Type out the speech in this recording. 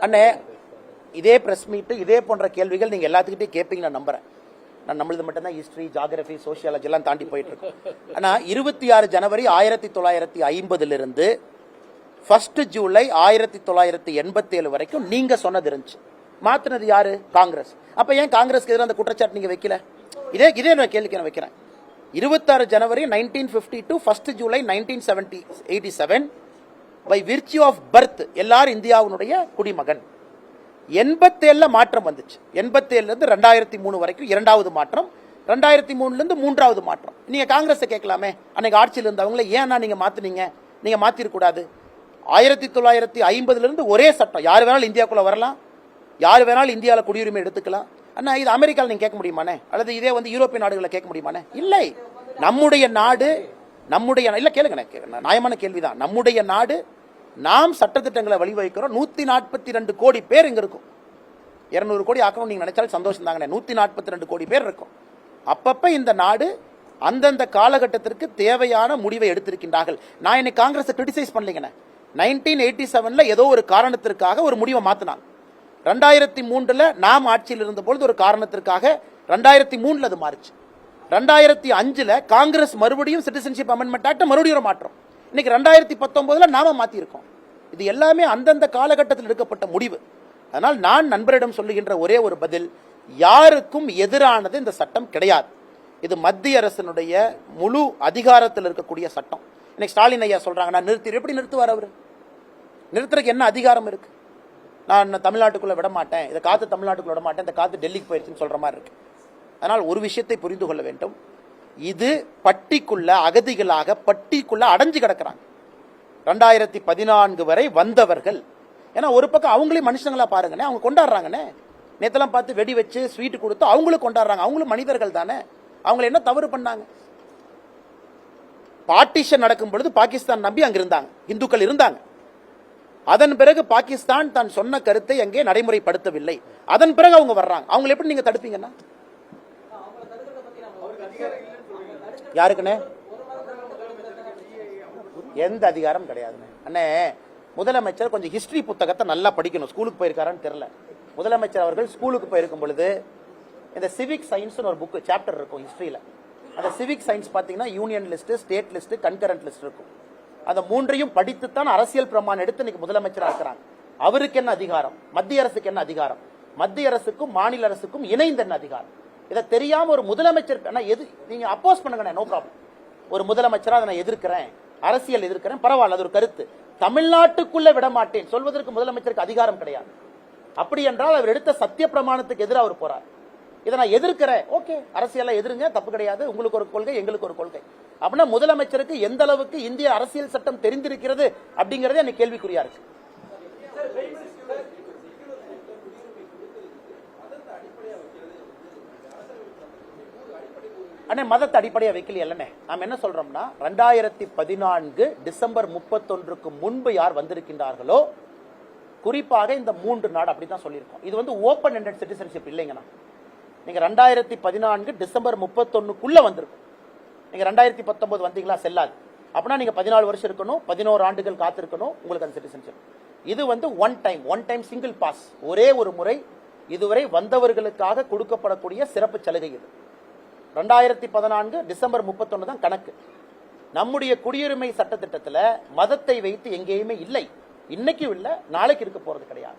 அண்ணே, இதே press meet இதே போன்ற கேள்விகள் நீங்க எல்லாத்துக்கிட்டே கேட்பீங்க நான் நம்புறேன். நான் நம்மளது மட்டும்தான் ஹிஸ்டரி, ஜியாகிரபி, சோசியாலஜி எல்லாம் தாண்டி போயிட்டு இருக்கோம். ஆனா 26 ஜனவரி 1950 1 ஜூலை 1987 வரைக்கும் நீங்க சொன்னது இருந்துச்சு. மாத்தினது யாரு? காங்கிரஸ். அப்ப ஏன் காங்கிரஸ்க்கு எதிராக அந்த குற்றச்சாட்டு நீங்க வைக்கல? இதே நான் கேள்விக்கு நான் வைக்கிறேன். 26 ஜனவரி 1952 1 ஜூலை 1987 பை விர்ச்சியூ ஆஃப் பர்த் எல்லாரும் இந்தியாவுடைய குடிமகன். 87 மாற்றம் வந்துச்சு. 87 இருந்து 2003 வரைக்கும் இரண்டாவது மாற்றம், 2003 இருந்து மூன்றாவது மாற்றம். நீங்க காங்கிரஸ் கேட்கலாமே, அன்னைக்கு ஆட்சியில் இருந்தவங்கள ஏன்னா நீங்க மாத்தினீங்க? நீங்க மாத்திருக்கூடாது. 1950 இருந்து ஒரே சட்டம், யார் வேணாலும் இந்தியாவுக்குள்ள வரலாம், யார் வேணாலும் இந்தியாவில் குடியுரிமை எடுத்துக்கலாம். அண்ணா, இது அமெரிக்காவில் நீங்க கேட்க முடியுமானே? அல்லது இதே யூரோப்பிய நாடுகளை கேட்க முடியுமானே? இல்லை. நம்முடைய நாடு, இல்ல கேளுங்க, நியாயமான கேள்விதான். நம்முடைய நாடு, நாம் சட்டத்திட்டங்களை வழிவகுக்கிறோம். 142 கோடி பேர் இங்க இருக்கும். 200 கோடி ஆக்கணும் நீங்க நினைச்சாலும் சந்தோஷம் தாங்க. 142 கோடி பேர் இருக்கும். அப்பப்ப இந்த நாடு அந்தந்த காலகட்டத்திற்கு தேவையான முடிவை எடுத்திருக்கின்றார்கள். நான் இன்னைக்கு காங்கிரஸ் கிரிட்டிசைஸ் பண்ணலீங்க. 1987 ஏதோ ஒரு காரணத்திற்காக ஒரு முடிவை மாத்தினாங்க. 2003 நாம் ஆட்சியில் இருந்த பொழுது ஒரு காரணத்திற்காக 2003 அது மாறுச்சு. 2005 காங்கிரஸ் மறுபடியும் சிட்டிசன்ஷிப் அமெண்ட்மெண்ட் ஆக்ட் மறுபடியும் மாற்றம். இன்னைக்கு 2019 நாம மாத்தி இருக்கோம். இது எல்லாமே அந்தந்த காலகட்டத்தில் எடுக்கப்பட்ட முடிவு. அதனால் நான் நண்பரிடம் சொல்லுகின்ற ஒரே ஒரு பதில், யாருக்கும் எதிரானது இந்த சட்டம் கிடையாது. இது மத்திய அரசினுடைய முழு அதிகாரத்தில் இருக்கக்கூடிய சட்டம். இன்னைக்கு ஸ்டாலின் ஐயா சொல்றாங்க, நான் எப்படி நிறுத்துவார்? அவரு நிறுத்துறதுக்கு என்ன அதிகாரம் இருக்கு? நான் தமிழ்நாட்டுக்குள்ள விட மாட்டேன், இதை காத்து தமிழ்நாட்டுக்குள்ள விட மாட்டேன், இந்த காத்து டெல்லிக்கு போயிருச்சுன்னு சொல்ற மாதிரி இருக்கு. அதனால் ஒரு விஷயத்தை புரிந்து கொள்ள வேண்டும், இது பட்டிக்குள்ள அகதிகளாக பட்டிக்குள்ள அடைஞ்சு கிடக்கிறாங்க. 2014 வரை வந்தவர்கள். ஏன்னா ஒரு பக்கம் அவங்களையும் மனுஷங்களா பாருங்கண்ணே, அவங்க கொண்டாடுறாங்கண்ணே. நேத்தெல்லாம் பார்த்து வெடி வச்சு ஸ்வீட் கொடுத்து அவங்களும் கொண்டாடுறாங்க. அவங்களும் மனிதர்கள் தானே. அவங்க என்ன தவறு பண்ணாங்க? பார்ட்டிஷன் நடக்கும் பொழுது பாகிஸ்தான் நம்பி அங்க இருந்தாங்க, இந்துக்கள் இருந்தாங்க. அதன் பிறகு பாகிஸ்தான் தான் சொன்ன கருத்தை அங்கே நடைமுறைப்படுத்தவில்லை. அதன் பிறகு அவங்க வர்றாங்க. அவங்களை எப்படி நீங்க தடுப்பீங்கன்னா? யாருக்குன்னு எந்த அதிகாரம் கிடையாது அண்ணே. முதலமைச்சர் கொஞ்சம் ஹிஸ்டரி புத்தகத்தை நல்லா படிக்கணும். ஸ்கூலுக்கு போயிருக்காரான்னு தெரியல. முதலமைச்சர் அவர்கள் ஸ்கூலுக்கு போயிருக்கும் பொழுது இந்த சிவிக் சயின்ஸ் ஒரு புக் சாப்டர் இருக்கும் ஹிஸ்டரியில. அந்த சிவிக் சயின்ஸ் பாத்தீங்கன்னா union list, state list, concurrent list இருக்கும். அந்த மூன்றையும் படித்துத்தான் அரசியல் பிரமாணம் எடுத்து இன்னைக்கு முதலமைச்சராக இருக்கிறாங்க. அவருக்கு என்ன அதிகாரம்? மத்திய அரசுக்கு என்ன அதிகாரம்? மத்திய அரசுக்கும் மாநில அரசுக்கும் இணைந்த என்ன அதிகாரம்? இதை தெரியாம ஒரு முதலமைச்சர் நீங்க அப்போஸ் பண்ணுங்க, நோ ப்ராப்ளம். ஒரு முதலமைச்சரா அதை நான் எதிர்க்கிறேன், அரசியல் எதிர்க்கிறேன், பரவாயில்ல, அது ஒரு கருத்து. தமிழ்நாட்டுக்குள்ள விட மாட்டேன் சொல்வதற்கு முதலமைச்சருக்கு அதிகாரம் கிடையாது. அப்படி என்றால் அவர் எடுத்த சத்திய பிரமாணத்துக்கு எதிராக அவர் போறார். இதை நான் எதிர்க்கிறேன், ஓகே, அரசியல எதிருங்க, தப்பு கிடையாது. உங்களுக்கு ஒரு கொள்கை, எங்களுக்கு ஒரு கொள்கை. அப்படின்னா முதலமைச்சருக்கு எந்த அளவுக்கு இந்திய அரசியல் சட்டம் தெரிந்திருக்கிறது அப்படிங்கறதே எனக்கு கேள்விக்குறியா இருக்கு. அண்ணே, மதத்தை அடிப்படையா வைக்கலையே. நாம் என்ன சொல்றோம்னா 2014 டிசம்பர் 31 முன்பு யார் வந்திருக்கின்றார்களோ, குறிப்பாக இந்த 3 நாடு அப்படிதான் சொல்லியிருக்கோம். இது ஓபன் எண்டட் சிட்டிசன்ஷிப் இல்லைங்கண்ணா. நீங்க 2014 டிசம்பர் 31 வந்திருக்கும். நீங்க 2019 வந்தீங்களா, செல்லாது. அப்படின்னா நீங்க 14 வருஷம் இருக்கணும், 11 ஆண்டுகள் காத்திருக்கணும் உங்களுக்கு அந்த சிட்டிசன்ஷிப். இது ஒன் டைம் சிங்கிள் பாஸ், ஒரே ஒரு முறை இதுவரை வந்தவர்களுக்காக கொடுக்கப்படக்கூடிய சிறப்பு சலுகை. இது 2014 டிசம்பர் 31 தான் கணக்கு. நம்முடைய குடியுரிமை சட்டத்திட்டத்தில் மதத்தை வைத்து எங்கேயுமே இல்லை. இன்னைக்கும் இல்லை, நாளைக்கு இருக்க போறது கிடையாது.